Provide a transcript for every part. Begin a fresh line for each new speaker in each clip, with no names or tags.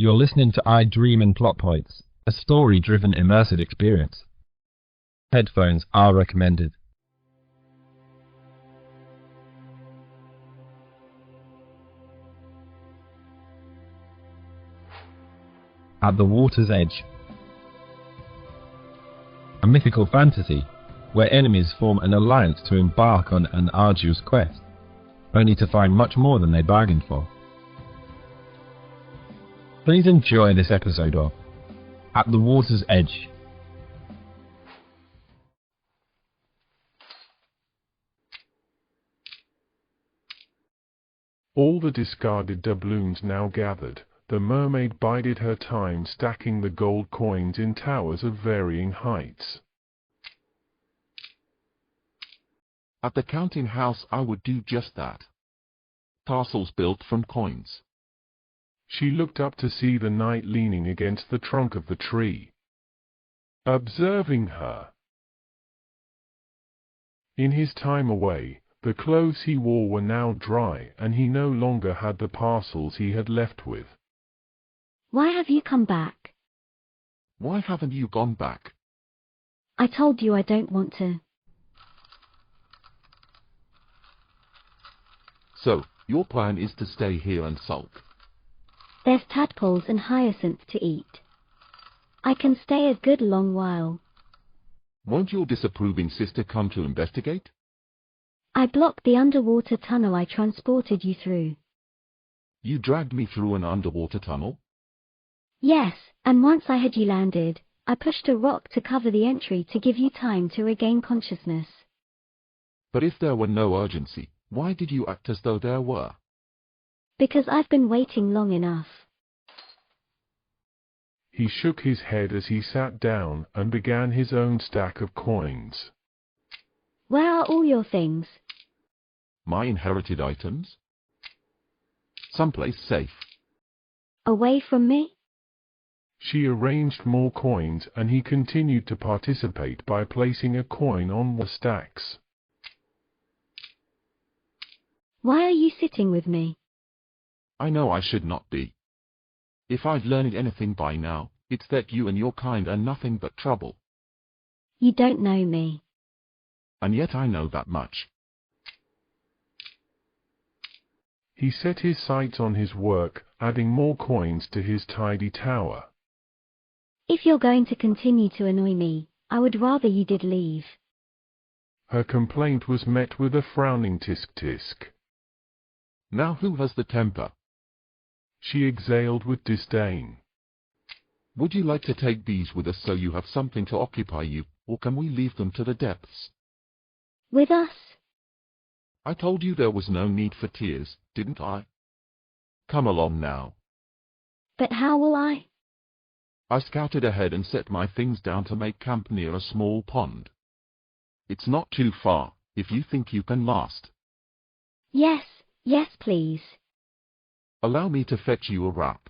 You're listening to iDreamInPlotPoints, a story-driven immersive experience. Headphones are recommended. At the Water's Edge. A mythical fantasy where enemies form an alliance to embark on an arduous quest, only to find much more than they bargained for. Please enjoy this episode of At the Water's Edge.
All the discarded doubloons now gathered, the mermaid bided her time stacking the gold coins in towers of varying heights.
At the counting house I would do just that. Castles built from coins.
She looked up to see the knight leaning against the trunk of the tree, observing her. In his time away, the clothes he wore were now dry, and he no longer had the parcels he had left with.
Why have you come back?
Why haven't you gone back?
I told you I don't want to.
So, your plan is to stay here and sulk.
There's tadpoles and hyacinth to eat. I can stay a good long while.
Won't your disapproving sister come to investigate?
I blocked the underwater tunnel I transported you through.
You dragged me through an underwater tunnel?
Yes, and once I had you landed, I pushed a rock to cover the entry to give you time to regain consciousness.
But if there were no urgency, why did you act as though there were?
Because I've been waiting long enough.
He shook his head as he sat down and began his own stack of coins.
Where are all your things?
My inherited items? Someplace safe.
Away from me?
She arranged more coins, and he continued to participate by placing a coin on the stacks.
Why are you sitting with me?
I know I should not be. If I've learned anything by now, it's that you and your kind are nothing but trouble.
You don't know me.
And yet I know that much.
He set his sights on his work, adding more coins to his tidy tower.
If you're going to continue to annoy me, I would rather you did leave.
Her complaint was met with a frowning tisk-tisk.
Now who has the temper?
She exhaled with disdain.
Would you like to take these with us so you have something to occupy you, or can we leave them to the depths?
With us?
I told you there was no need for tears, didn't I? Come along now.
But how will I?
I scouted ahead and set my things down to make camp near a small pond. It's not too far, if you think you can last.
Yes, please.
Allow me to fetch you a wrap.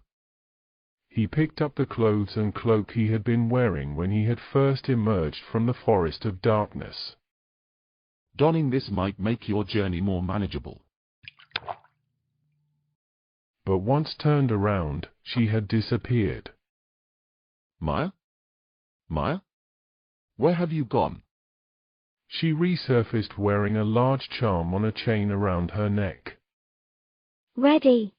He picked up the clothes and cloak he had been wearing when he had first emerged from the forest of darkness.
Donning this might make your journey more manageable.
But once turned around, she had disappeared.
Maya? Maya? Where have you gone?
She resurfaced wearing a large charm on a chain around her neck.
Ready.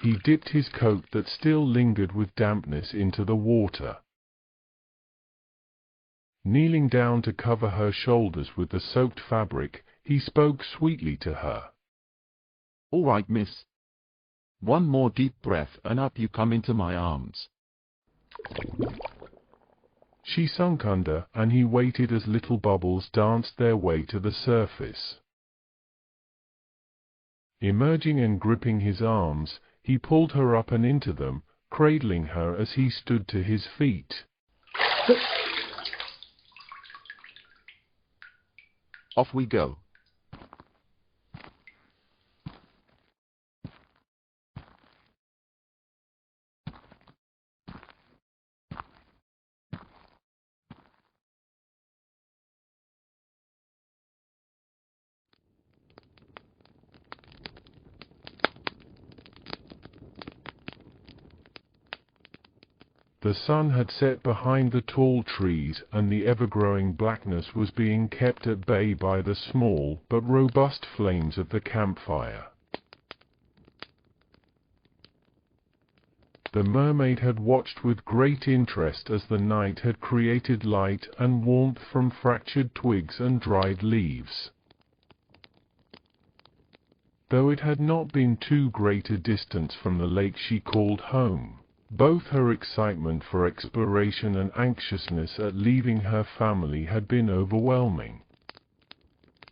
He dipped his coat that still lingered with dampness into the water. Kneeling down to cover her shoulders with the soaked fabric, he spoke sweetly to her.
All right, miss. One more deep breath and up you come into my arms.
She sunk under, and he waited as little bubbles danced their way to the surface. Emerging and gripping his arms, he pulled her up and into them, cradling her as he stood to his feet.
Off we go.
The sun had set behind the tall trees, and the ever-growing blackness was being kept at bay by the small but robust flames of the campfire. The mermaid had watched with great interest as the night had created light and warmth from fractured twigs and dried leaves. Though it had not been too great a distance from the lake she called home, both her excitement for exploration and anxiousness at leaving her family had been overwhelming.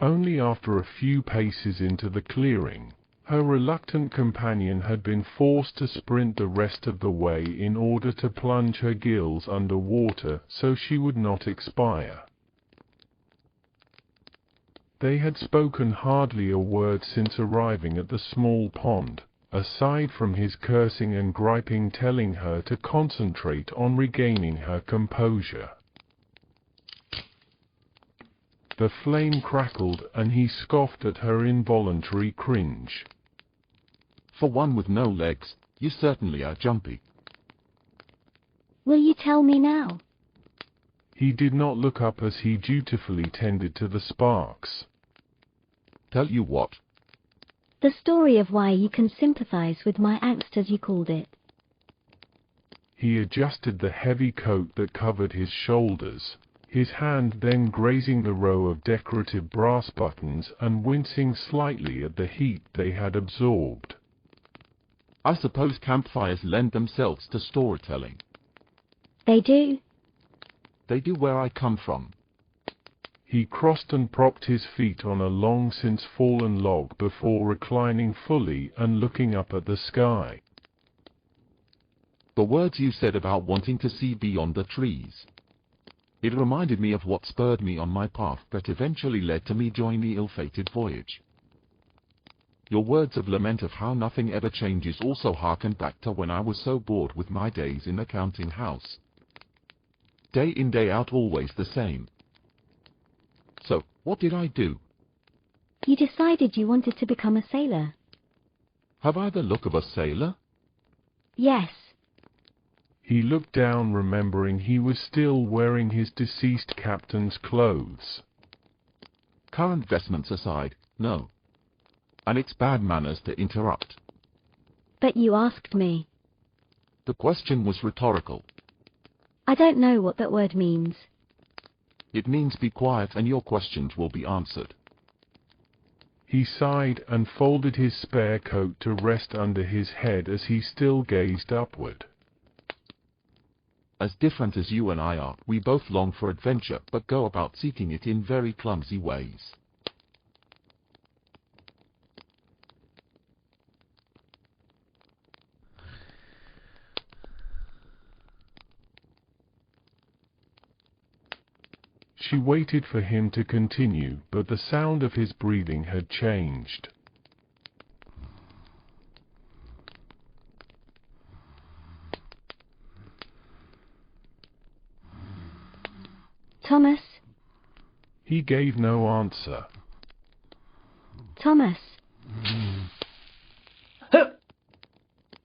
Only after a few paces into the clearing, her reluctant companion had been forced to sprint the rest of the way in order to plunge her gills under water so she would not expire. They had spoken hardly a word since arriving at the small pond, aside from his cursing and griping telling her to concentrate on regaining her composure. The flame crackled, and he scoffed at her involuntary cringe.
For one with no legs, you certainly are jumpy.
Will you tell me now?
He did not look up as he dutifully tended to the sparks.
Tell you what.
The story of why you can sympathize with my angst, as you called it.
He adjusted the heavy coat that covered his shoulders, his hand then grazing the row of decorative brass buttons and wincing slightly at the heat they had absorbed.
I suppose campfires lend themselves to storytelling.
They do.
They do where I come from.
He crossed and propped his feet on a long since fallen log before reclining fully and looking up at the sky.
The words you said about wanting to see beyond the trees. It reminded me of what spurred me on my path that eventually led to me joining the ill-fated voyage. Your words of lament of how nothing ever changes also harkened back to when I was so bored with my days in the counting house. Day in day out always the same. So, what did I do?
You decided you wanted to become a sailor.
Have I the look of a sailor?
Yes.
He looked down, remembering he was still wearing his deceased captain's clothes.
Current vestments aside, no. And it's bad manners to interrupt.
But you asked me.
The question was rhetorical.
I don't know what that word means.
It means be quiet and your questions will be answered.
He sighed and folded his spare coat to rest under his head as he still gazed upward.
As different as you and I are, we both long for adventure but go about seeking it in very clumsy ways.
She waited for him to continue, but the sound of his breathing had changed.
Thomas?
He gave no answer.
Thomas?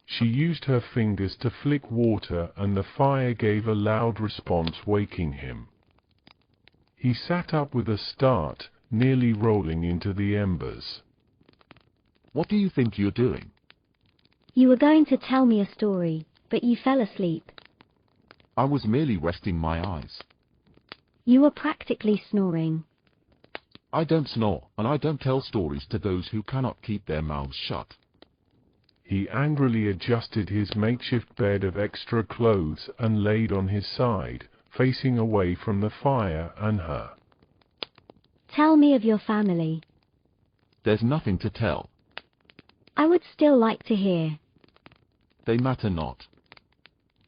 She used her fingers to flick water, and the fire gave a loud response, waking him. He sat up with a start, nearly rolling into the embers.
What do you think you're doing?
You were going to tell me a story, but you fell asleep.
I was merely resting my eyes.
You were practically snoring.
I don't snore, and I don't tell stories to those who cannot keep their mouths shut.
He angrily adjusted his makeshift bed of extra clothes and laid on his side, facing away from the fire and her.
Tell me of your family.
There's nothing to tell.
I would still like to hear.
They matter not.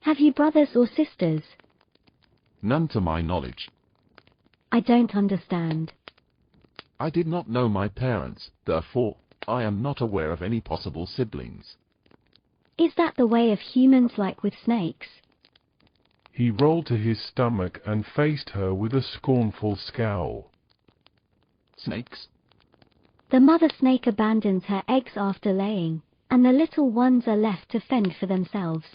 Have you brothers or sisters?
None to my knowledge.
I don't understand.
I did not know my parents, therefore, I am not aware of any possible siblings.
Is that the way of humans, like with snakes?
He rolled to his stomach and faced her with a scornful scowl.
Snakes?
The mother snake abandons her eggs after laying, and the little ones are left to fend for themselves.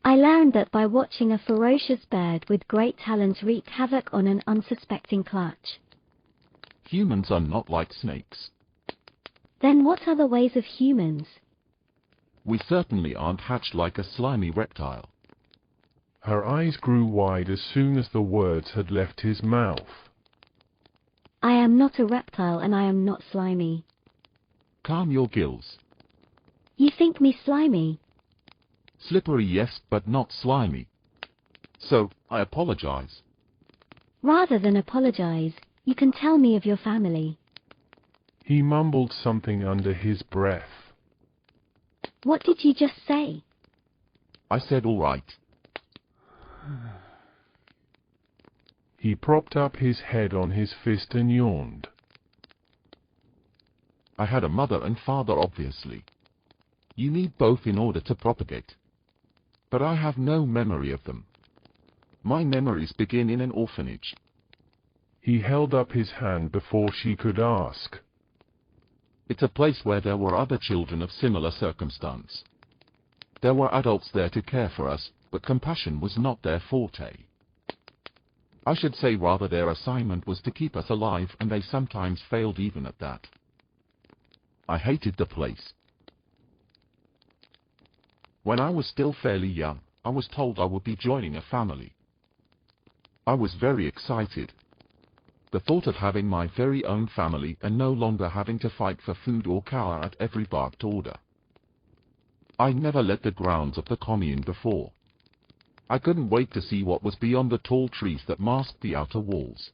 I learned that by watching a ferocious bird with great talons wreak havoc on an unsuspecting clutch.
Humans are not like snakes.
Then what are the ways of humans?
We certainly aren't hatched like a slimy reptile.
Her eyes grew wide as soon as the words had left his mouth.
I am not a reptile and I am not slimy.
Calm your gills.
You think me slimy?
Slippery, yes, but not slimy. So, I apologize.
Rather than apologize, you can tell me of your family.
He mumbled something under his breath.
What did you just say?
I said all right.
He propped up his head on his fist and yawned.
I had a mother and father, obviously. You need both in order to propagate. But I have no memory of them. My memories begin in an orphanage.
He held up his hand before she could ask.
It's a place where there were other children of similar circumstance. There were adults there to care for us, but compassion was not their forte. I should say rather their assignment was to keep us alive, and they sometimes failed even at that. I hated the place. When I was still fairly young, I was told I would be joining a family. I was very excited. The thought of having my very own family and no longer having to fight for food or cower at every barked order. I never left the grounds of the commune before. I couldn't wait to see what was beyond the tall trees that masked the outer walls.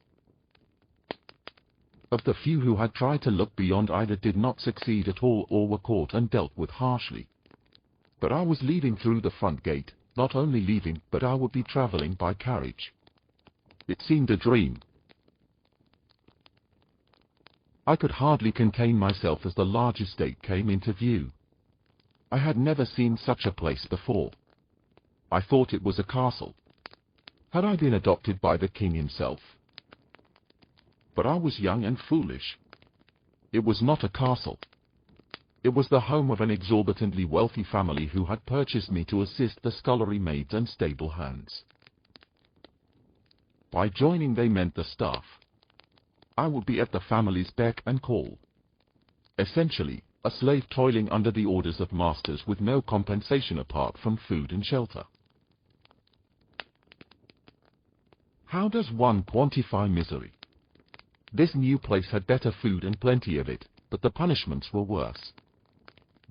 Of the few who had tried to look beyond, either did not succeed at all or were caught and dealt with harshly. But I was leaving through the front gate, not only leaving, but I would be traveling by carriage. It seemed a dream. I could hardly contain myself as the large estate came into view. I had never seen such a place before. I thought it was a castle. Had I been adopted by the king himself? But I was young and foolish. It was not a castle. It was the home of an exorbitantly wealthy family who had purchased me to assist the scullery maids and stable hands. By joining they meant the staff. I would be at the family's beck and call. Essentially, a slave toiling under the orders of masters with no compensation apart from food and shelter. How does one quantify misery? This new place had better food and plenty of it, but the punishments were worse.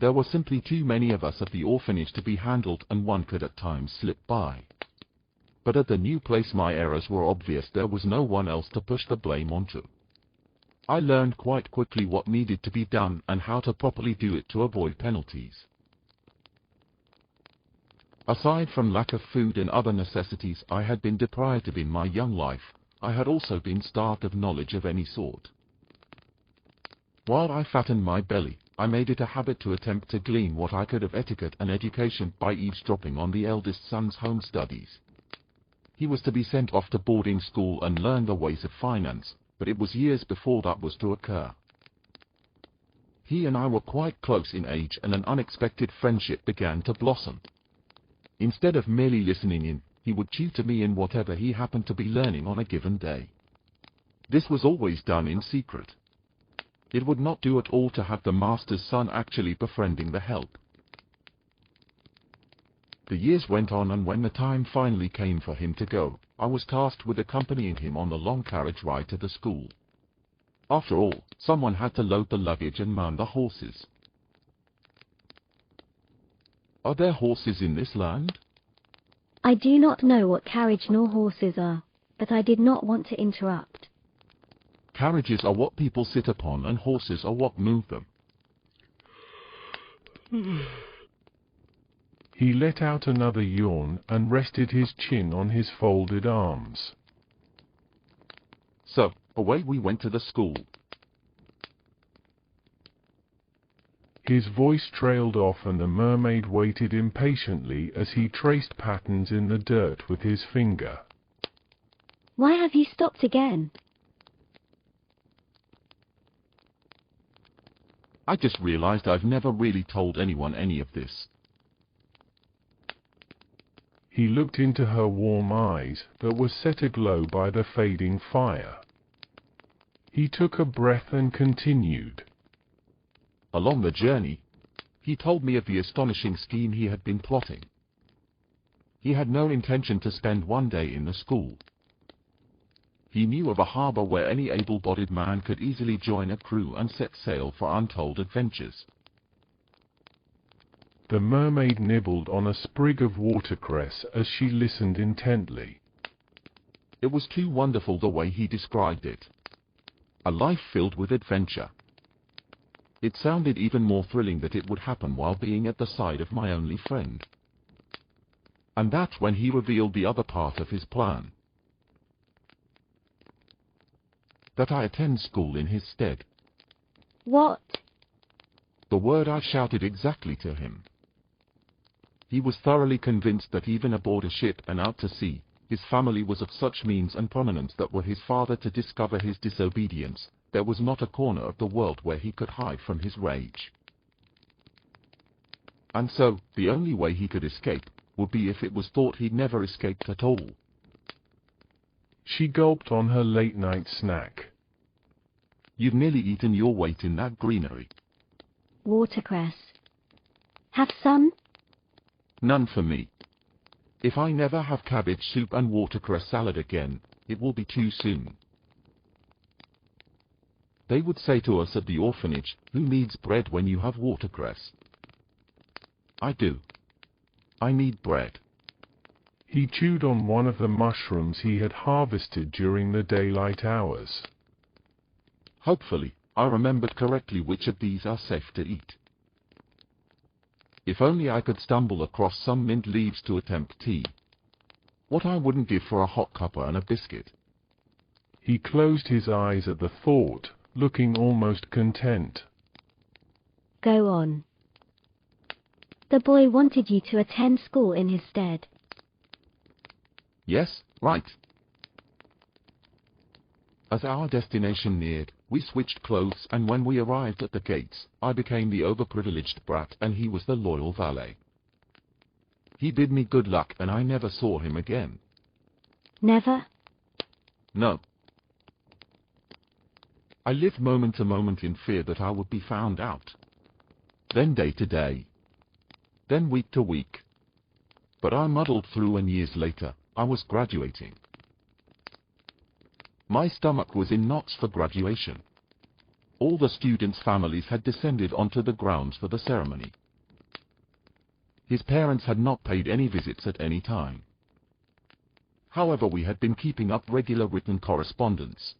There were simply too many of us at the orphanage to be handled, and one could at times slip by. But at the new place my errors were obvious. There was no one else to push the blame onto. I learned quite quickly what needed to be done and how to properly do it to avoid penalties. Aside from lack of food and other necessities I had been deprived of in my young life, I had also been starved of knowledge of any sort. While I fattened my belly, I made it a habit to attempt to glean what I could of etiquette and education by eavesdropping on the eldest son's home studies. He was to be sent off to boarding school and learn the ways of finance, but it was years before that was to occur. He and I were quite close in age, and an unexpected friendship began to blossom. Instead of merely listening in, he would tutor me in whatever he happened to be learning on a given day. This was always done in secret. It would not do at all to have the master's son actually befriending the help. The years went on, and when the time finally came for him to go, I was tasked with accompanying him on the long carriage ride to the school. After all, someone had to load the luggage and mount the horses. Are there horses in this land?
I do not know what carriage nor horses are, but I did not want to interrupt.
Carriages are what people sit upon, and horses are what move them.
He let out another yawn and rested his chin on his folded arms.
So, away we went to the school.
His voice trailed off, and the mermaid waited impatiently as he traced patterns in the dirt with his finger.
Why have you stopped again?
I just realized I've never really told anyone any of this.
He looked into her warm eyes that were set aglow by the fading fire. He took a breath and continued.
Along the journey, he told me of the astonishing scheme he had been plotting. He had no intention to spend one day in the school. He knew of a harbor where any able-bodied man could easily join a crew and set sail for untold adventures.
The mermaid nibbled on a sprig of watercress as she listened intently.
It was too wonderful the way he described it. A life filled with adventure. It sounded even more thrilling that it would happen while being at the side of my only friend. And that's when he revealed the other part of his plan. That I attend school in his stead.
What?
The word I shouted exactly to him. He was thoroughly convinced that even aboard a ship and out to sea, his family was of such means and prominence that were his father to discover his disobedience, there was not a corner of the world where he could hide from his rage. And so, the only way he could escape would be if it was thought he'd never escaped at all.
She gulped on her late-night snack.
You've nearly eaten your weight in that greenery.
Watercress. Have some?
None for me. If I never have cabbage soup and watercress salad again, it will be too soon. They would say to us at the orphanage, who needs bread when you have watercress? I do. I need bread.
He chewed on one of the mushrooms he had harvested during the daylight hours.
Hopefully, I remembered correctly which of these are safe to eat. If only I could stumble across some mint leaves to attempt tea. What I wouldn't give for a hot cuppa and a biscuit.
He closed his eyes at the thought, looking almost content.
Go on. The boy wanted you to attend school in his stead.
Yes, right. As our destination neared, we switched clothes, and when we arrived at the gates, I became the overprivileged brat and he was the loyal valet. He bid me good luck and I never saw him again.
Never?
No. I lived moment to moment in fear that I would be found out. Then day to day. Then week to week. But I muddled through, and years later, I was graduating. My stomach was in knots for graduation. All the students' families had descended onto the grounds for the ceremony. His parents had not paid any visits at any time. However, we had been keeping up regular written correspondence.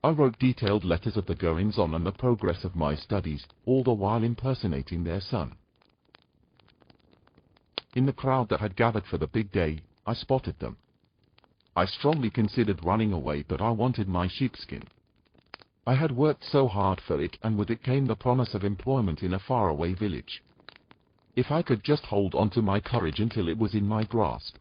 I wrote detailed letters of the goings-on and the progress of my studies, all the while impersonating their son. In the crowd that had gathered for the big day, I spotted them. I strongly considered running away, but I wanted my sheepskin. I had worked so hard for it, and with it came the promise of employment in a faraway village. If I could just hold on to my courage until it was in my grasp.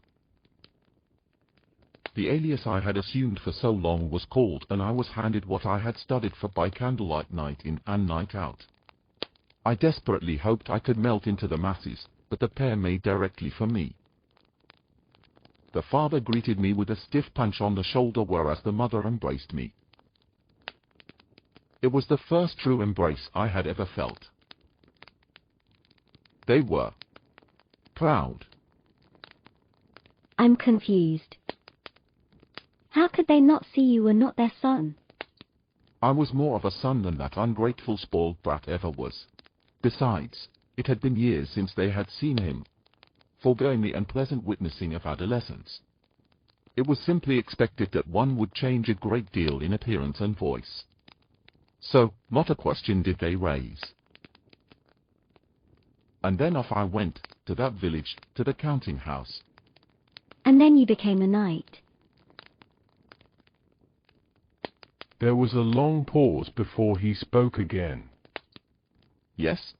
The alias I had assumed for so long was called, and I was handed what I had studied for by candlelight, night in and night out. I desperately hoped I could melt into the masses, but the pair made directly for me. The father greeted me with a stiff punch on the shoulder, whereas the mother embraced me. It was the first true embrace I had ever felt. They were proud.
I'm confused. How could they not see you were not their son?
I was more of a son than that ungrateful spoiled brat ever was. Besides, it had been years since they had seen him, foregoing the unpleasant witnessing of adolescence. It was simply expected that one would change a great deal in appearance and voice. So, not a question did they raise. And then off I went, to that village, to the counting house.
And then you became a knight.
There was a long pause before he spoke again.
Yes?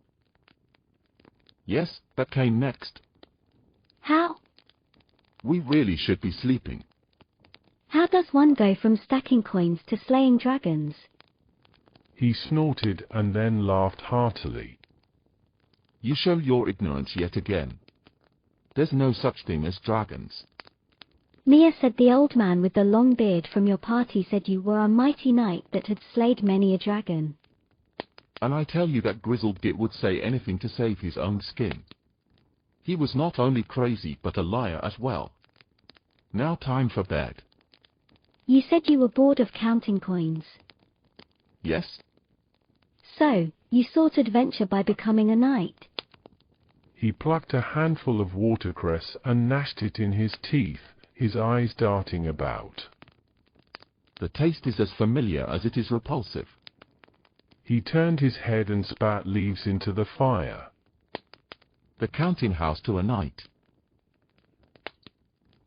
Yes, that came next.
How?
We really should be sleeping.
How does one go from stacking coins to slaying dragons?
He snorted and then laughed heartily.
You show your ignorance yet again. There's no such thing as dragons.
Mia said the old man with the long beard from your party said you were a mighty knight that had slayed many a dragon.
And I tell you that grizzled git would say anything to save his own skin. He was not only crazy but a liar as well. Now time for bed.
You said you were bored of counting coins.
Yes?
So, you sought adventure by becoming a knight.
He plucked a handful of watercress and gnashed it in his teeth, his eyes darting about.
The taste is as familiar as it is repulsive.
He turned his head and spat leaves into the fire.
The counting house to a knight.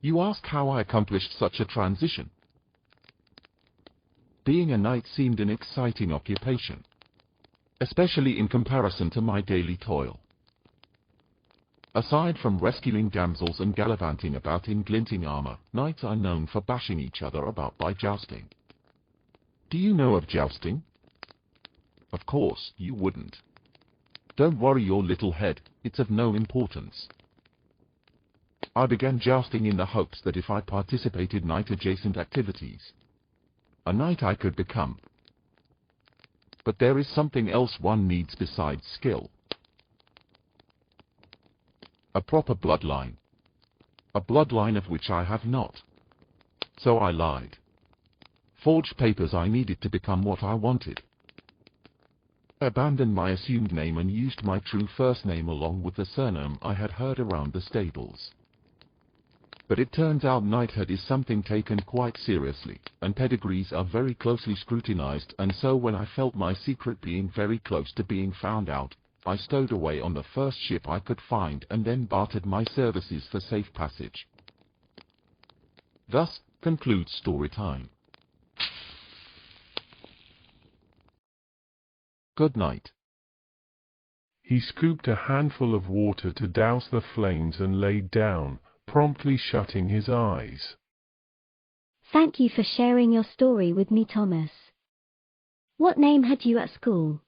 You ask how I accomplished such a transition. Being a knight seemed an exciting occupation, especially in comparison to my daily toil. Aside from rescuing damsels and gallivanting about in glinting armor, knights are known for bashing each other about by jousting. Do you know of jousting? Of course, you wouldn't. Don't worry your little head, it's of no importance. I began jousting in the hopes that if I participated in knight-adjacent activities, a knight I could become. But there is something else one needs besides skill. A proper bloodline. A bloodline of which I have not. So I lied. Forged papers I needed to become what I wanted. Abandoned my assumed name and used my true first name along with the surname I had heard around the stables. But it turns out knighthood is something taken quite seriously, and pedigrees are very closely scrutinized, and so when I felt my secret being very close to being found out, I stowed away on the first ship I could find and then bartered my services for safe passage. Thus concludes story time. Good night.
He scooped a handful of water to douse the flames and laid down, promptly shutting his eyes.
Thank you for sharing your story with me, Thomas. What name had you at school?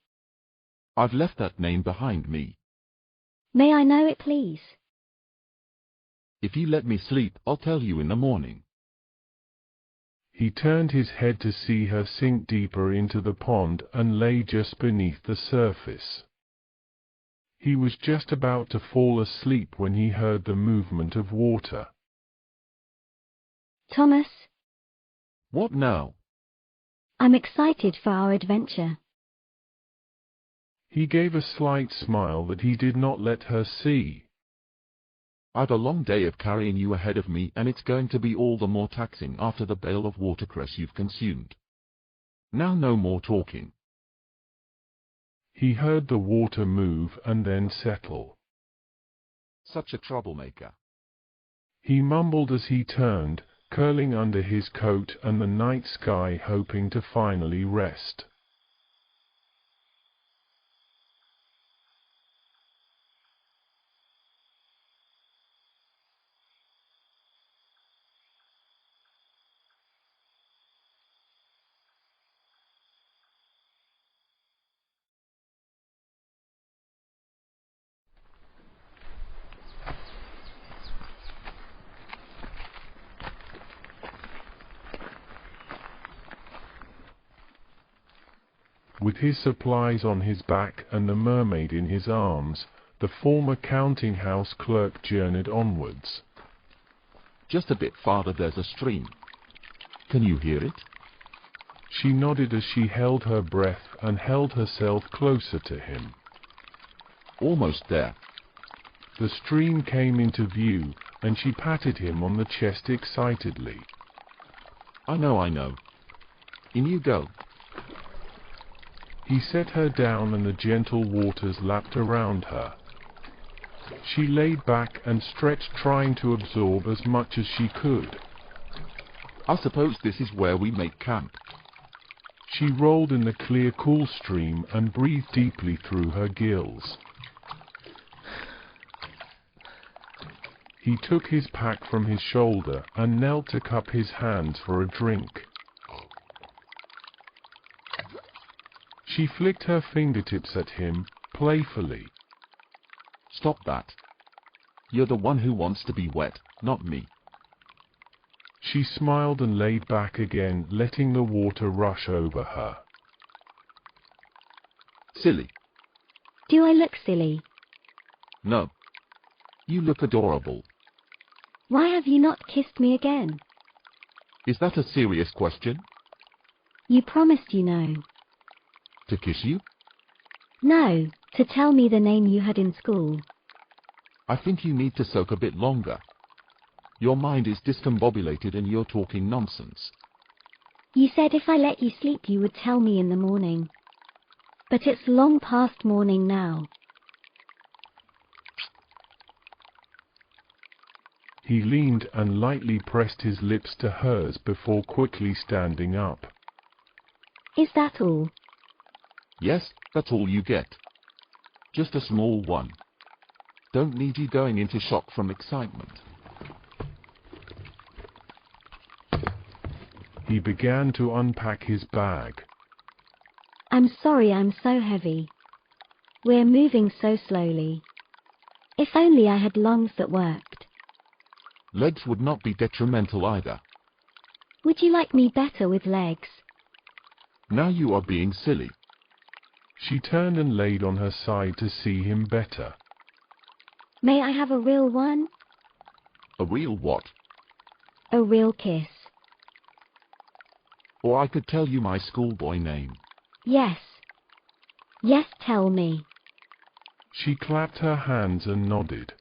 I've left that name behind me.
May I know it, please?
If you let me sleep, I'll tell you in the morning.
He turned his head to see her sink deeper into the pond and lay just beneath the surface. He was just about to fall asleep when he heard the movement of water.
Thomas?
What now?
I'm excited for our adventure.
He gave a slight smile that he did not let her see.
I've a long day of carrying you ahead of me, and it's going to be all the more taxing after the bale of watercress you've consumed. Now no more talking.
He heard the water move and then settle.
Such a troublemaker.
He mumbled as he turned, curling under his coat and the night sky, hoping to finally rest. With his supplies on his back and the mermaid in his arms, the former counting house clerk journeyed onwards.
Just a bit farther there's a stream. Can you hear it?
She nodded as she held her breath and held herself closer to him.
Almost there.
The stream came into view, and she patted him on the chest excitedly.
I know. In you go.
He set her down and the gentle waters lapped around her. She laid back and stretched, trying to absorb as much as she could.
I suppose this is where we make camp.
She rolled in the clear, cool stream and breathed deeply through her gills. He took his pack from his shoulder and knelt to cup his hands for a drink. She flicked her fingertips at him, playfully.
Stop that. You're the one who wants to be wet, not me.
She smiled and laid back again, letting the water rush over her.
Silly.
Do I look silly?
No. You look adorable.
Why have you not kissed me again?
Is that a serious question?
You promised, you know.
To kiss you?
No, to tell me the name you had in school.
I think you need to soak a bit longer. Your mind is discombobulated and you're talking nonsense.
You said if I let you sleep you would tell me in the morning. But it's long past morning now.
He leaned and lightly pressed his lips to hers before quickly standing up.
Is that all?
Yes, that's all you get. Just a small one. Don't need you going into shock from excitement.
He began to unpack his bag.
I'm sorry I'm so heavy. We're moving so slowly. If only I had lungs that worked.
Legs would not be detrimental either.
Would you like me better with legs?
Now you are being silly.
She turned and laid on her side to see him better.
May I have a real one?
A real what?
A real kiss.
Or I could tell you my schoolboy name.
Yes. Yes, tell me.
She clapped her hands and nodded.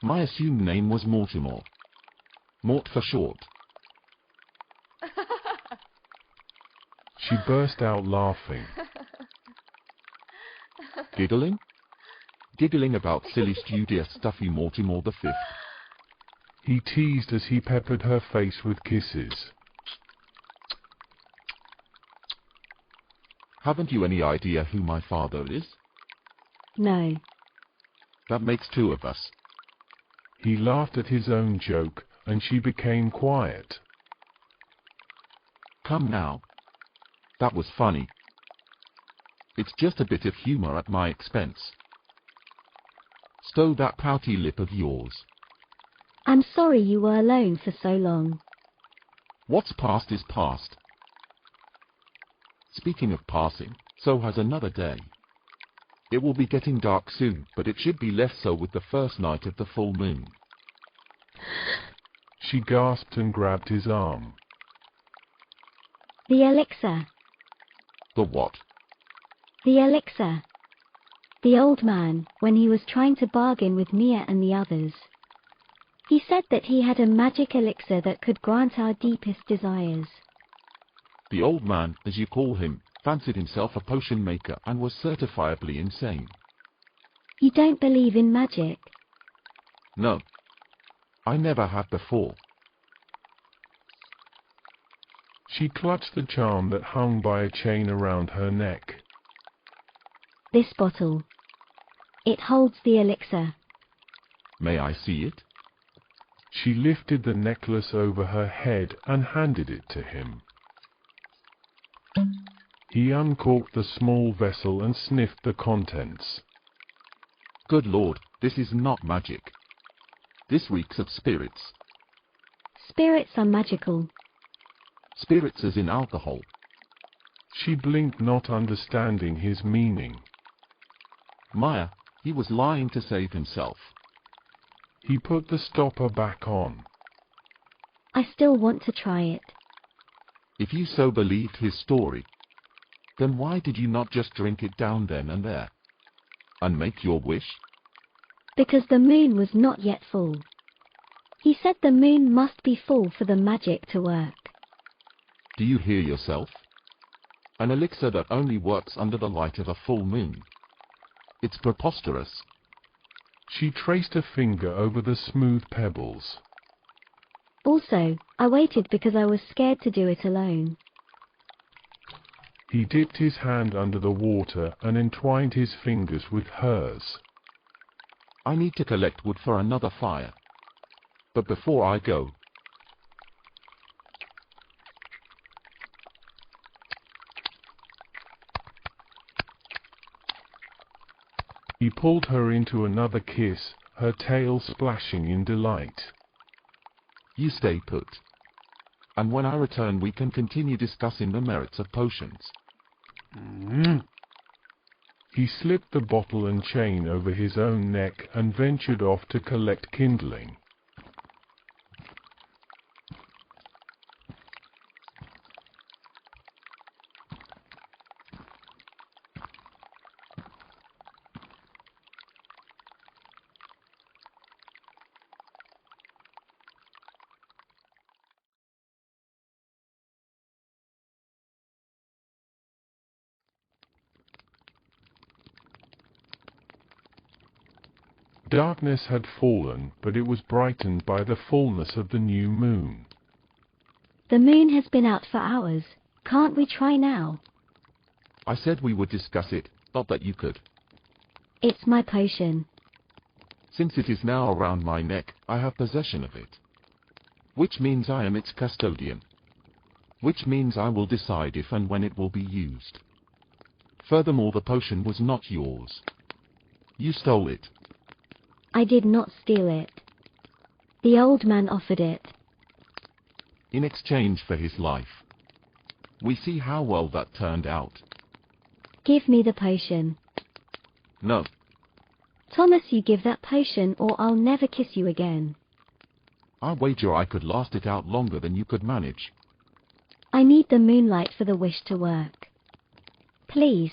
My assumed name was Mortimer. Mort for short.
She burst out laughing.
Giggling? Giggling about silly studious stuffy Mortimer the Fifth.
He teased as he peppered her face with kisses.
Haven't you any idea who my father is?
No.
That makes two of us.
He laughed at his own joke, and she became quiet.
Come now. That was funny. It's just a bit of humor at my expense. Stow that pouty lip of yours.
I'm sorry you were alone for so long.
What's past is past. Speaking of passing, so has another day. It will be getting dark soon, but it should be less so with the first night of the full moon.
She gasped and grabbed his arm.
The elixir.
The what?
The elixir. The old man, when he was trying to bargain with Mia and the others. He said that he had a magic elixir that could grant our deepest desires.
The old man, as you call him, fancied himself a potion maker and was certifiably insane.
You don't believe in magic?
No. I never have before.
She clutched the charm that hung by a chain around her neck.
This bottle. It holds the elixir.
May I see it?
She lifted the necklace over her head and handed it to him. He uncorked the small vessel and sniffed the contents.
Good Lord, this is not magic. This reeks of spirits.
Spirits are magical.
Spirits as in alcohol.
She blinked, not understanding his meaning.
Maya, he was lying to save himself.
He put the stopper back on.
I still want to try it.
If you so believed his story, then why did you not just drink it down then and there? And make your wish?
Because the moon was not yet full. He said the moon must be full for the magic to work.
Do you hear yourself? An elixir that only works under the light of a full moon. It's preposterous.
She traced a finger over the smooth pebbles.
Also, I waited because I was scared to do it alone.
He dipped his hand under the water and entwined his fingers with hers.
I need to collect wood for another fire. But before I go,
he pulled her into another kiss, her tail splashing in delight.
You stay put. And when I return we can continue discussing the merits of potions.
He slipped the bottle and chain over his own neck and ventured off to collect kindling. Darkness had fallen, but it was brightened by the fullness of the new moon.
The moon has been out for hours. Can't we try now?
I said we would discuss it, not that you could.
It's my potion.
Since it is now around my neck, I have possession of it. Which means I am its custodian. Which means I will decide if and when it will be used. Furthermore, the potion was not yours. You stole it.
I did not steal it. The old man offered it.
In exchange for his life. We see how well that turned out.
Give me the potion.
No.
Thomas, you give that potion or I'll never kiss you again.
I wager I could last it out longer than you could manage.
I need the moonlight for the wish to work. Please.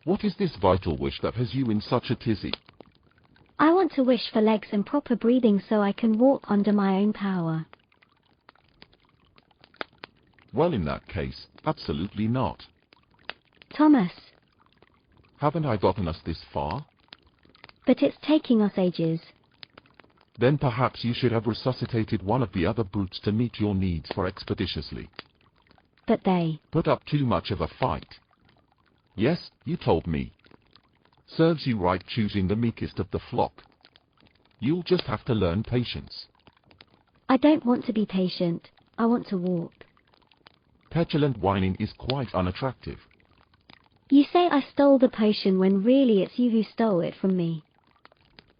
What is this vital wish that has you in such a tizzy?
I want to wish for legs and proper breathing so I can walk under my own power.
Well, in that case, absolutely not.
Thomas.
Haven't I gotten us this far?
But it's taking us ages.
Then perhaps you should have resuscitated one of the other brutes to meet your needs more expeditiously.
But they
put up too much of a fight. Yes, you told me. Serves you right choosing the meekest of the flock. You'll just have to learn patience.
I don't want to be patient. I want to walk.
Petulant whining is quite unattractive.
You say I stole the potion when really it's you who stole it from me.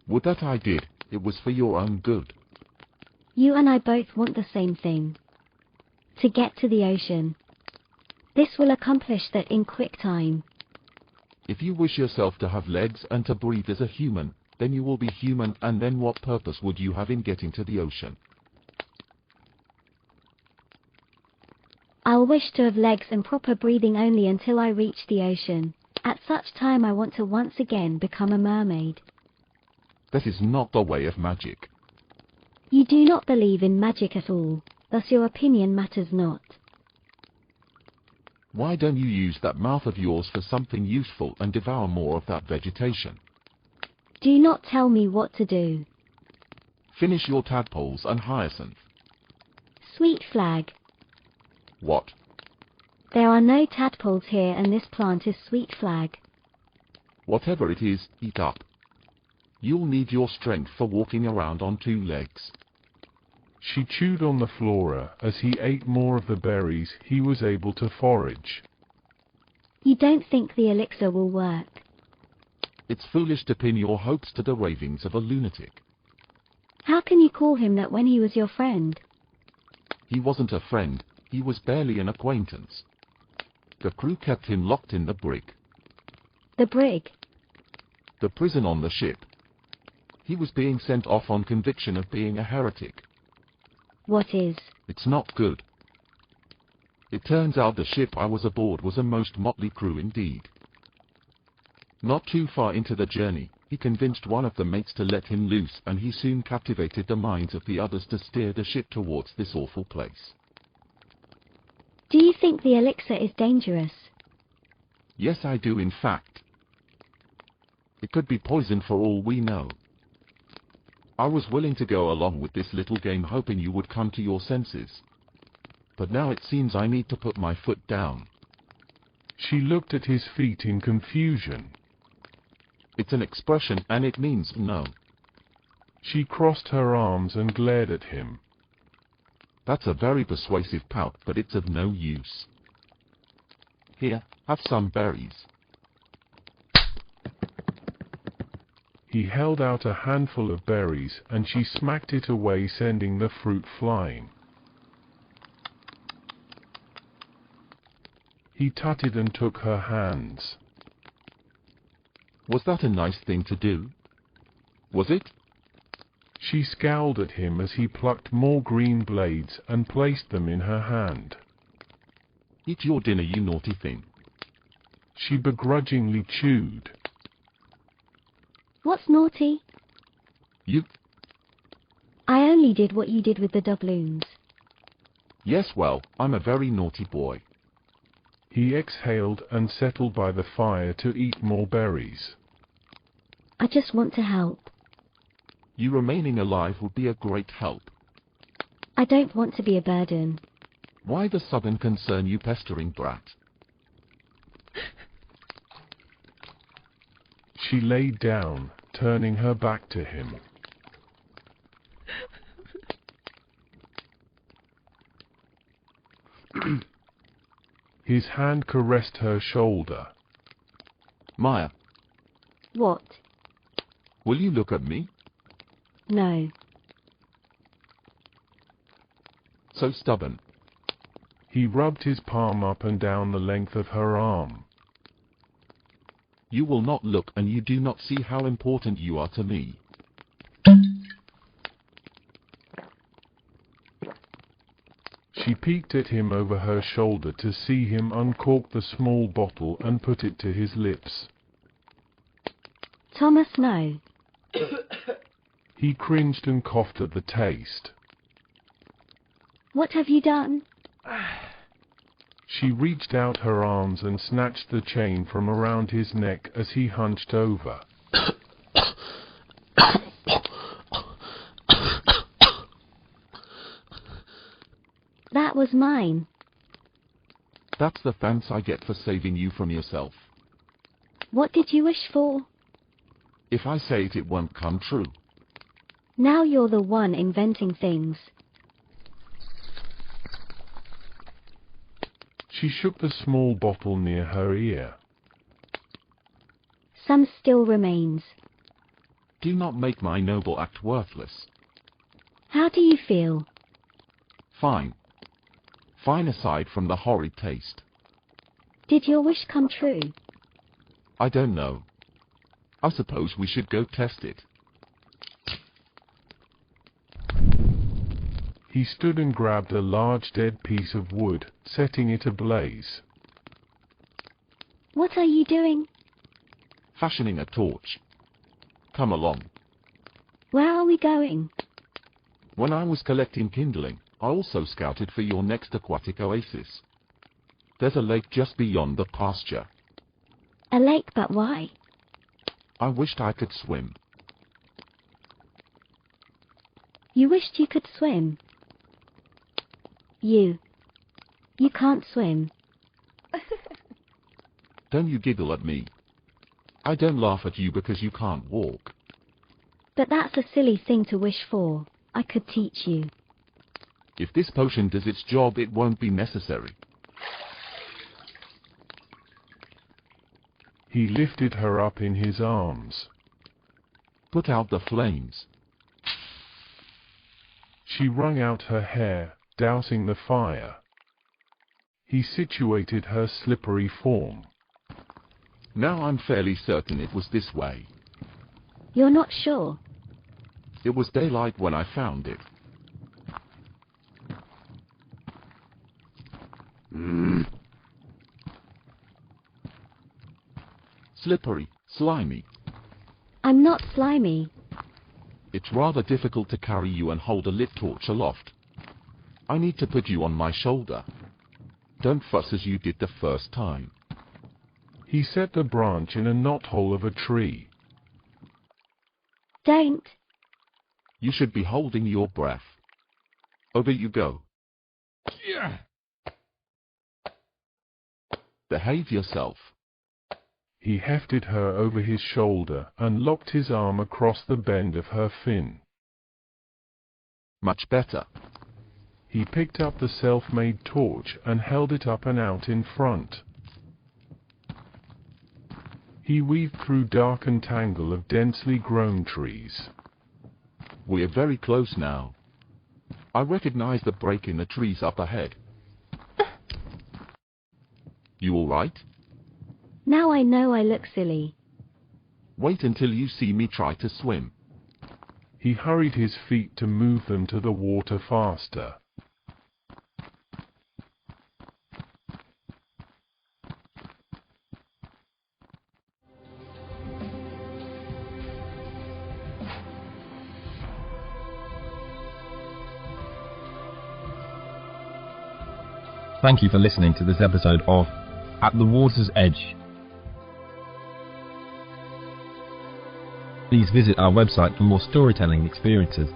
Would that I did, it was for your own good.
You and I both want the same thing. To get to the ocean. This will accomplish that in quick time.
If you wish yourself to have legs and to breathe as a human, then you will be human, and then what purpose would you have in getting to the ocean?
I'll wish to have legs and proper breathing only until I reach the ocean. At such time I want to once again become a mermaid.
That is not the way of magic.
You do not believe in magic at all, thus your opinion matters not.
Why don't you use that mouth of yours for something useful and devour more of that vegetation?
Do not tell me what to do.
Finish your tadpoles and hyacinth.
Sweet flag.
What?
There are no tadpoles here and this plant is sweet flag.
Whatever it is, eat up. You'll need your strength for walking around on two legs.
She chewed on the flora. As he ate more of the berries, he was able to forage.
You don't think the elixir will work?
It's foolish to pin your hopes to the ravings of a lunatic.
How can you call him that when he was your friend?
He wasn't a friend, he was barely an acquaintance. The crew kept him locked in the brig.
The brig?
The prison on the ship. He was being sent off on conviction of being a heretic.
What is?
It's not good. It turns out the ship I was aboard was a most motley crew indeed. Not too far into the journey, he convinced one of the mates to let him loose, and he soon captivated the minds of the others to steer the ship towards this awful place.
Do you think the elixir is dangerous?
Yes, I do, in fact. It could be poison for all we know. I was willing to go along with this little game hoping you would come to your senses. But now it seems I need to put my foot down.
She looked at his feet in confusion.
It's an expression and it means no.
She crossed her arms and glared at him.
That's a very persuasive pout, but it's of no use. Here, have some berries.
He held out a handful of berries, and she smacked it away, sending the fruit flying. He tutted and took her hands.
Was that a nice thing to do? Was it?
She scowled at him as he plucked more green blades and placed them in her hand.
Eat your dinner, you naughty thing.
She begrudgingly chewed.
What's naughty?
You?
I only did what you did with the doubloons.
Yes, well, I'm a very naughty boy.
He exhaled and settled by the fire to eat more berries.
I just want to help.
You remaining alive would be a great help.
I don't want to be a burden.
Why the sudden concern, you pestering brat?
She laid down, turning her back to him. His hand caressed her shoulder.
Maya,
What?
will you look at me?
No.
So stubborn.
He rubbed his palm up and down the length of her arm.
You will not look, and you do not see how important you are to me.
She peeked at him over her shoulder to see him uncork the small bottle and put it to his lips.
Thomas, no.
He cringed and coughed at the taste.
What have you done?
She reached out her arms and snatched the chain from around his neck as he hunched over.
That was mine.
That's the thanks I get for saving you from yourself.
What did you wish for?
If I say it, it won't come true.
Now you're the one inventing things.
She shook the small bottle near her ear.
Some still remains.
Do not make my noble act worthless.
How do you feel?
Fine. Fine, aside from the horrid taste.
Did your wish come true?
I don't know. I suppose we should go test it.
He stood and grabbed a large dead piece of wood, setting it ablaze.
What are you doing?
Fashioning a torch. Come along.
Where are we going?
When I was collecting kindling, I also scouted for your next aquatic oasis. There's a lake just beyond the pasture.
A lake, but why?
I wished I could swim.
You wished you could swim. You can't swim.
Don't you giggle at me. I don't laugh at you because you can't walk.
But that's a silly thing to wish for. I could teach you.
If this potion does its job, it won't be necessary.
He lifted her up in his arms.
Put out the flames.
She wrung out her hair, dousing the fire. He situated her slippery form.
Now I'm fairly certain it was this way.
You're not sure?
It was daylight when I found it. Slippery, slimy.
I'm not slimy.
It's rather difficult to carry you and hold a lit torch aloft. I need to put you on my shoulder. Don't fuss as you did the first time.
He set the branch in a knothole of a tree.
Don't.
You should be holding your breath. Over you go. Behave yourself.
He hefted her over his shoulder and locked his arm across the bend of her fin.
Much better.
He picked up the self-made torch and held it up and out in front. He weaved through dark and tangle of densely grown trees.
We're very close now. I recognize the break in the trees up ahead. You all right?
Now I know I look silly.
Wait until you see me try to swim.
He hurried his feet to move them to the water faster.
Thank you for listening to this episode of At the Water's Edge. Please visit our website for more storytelling experiences.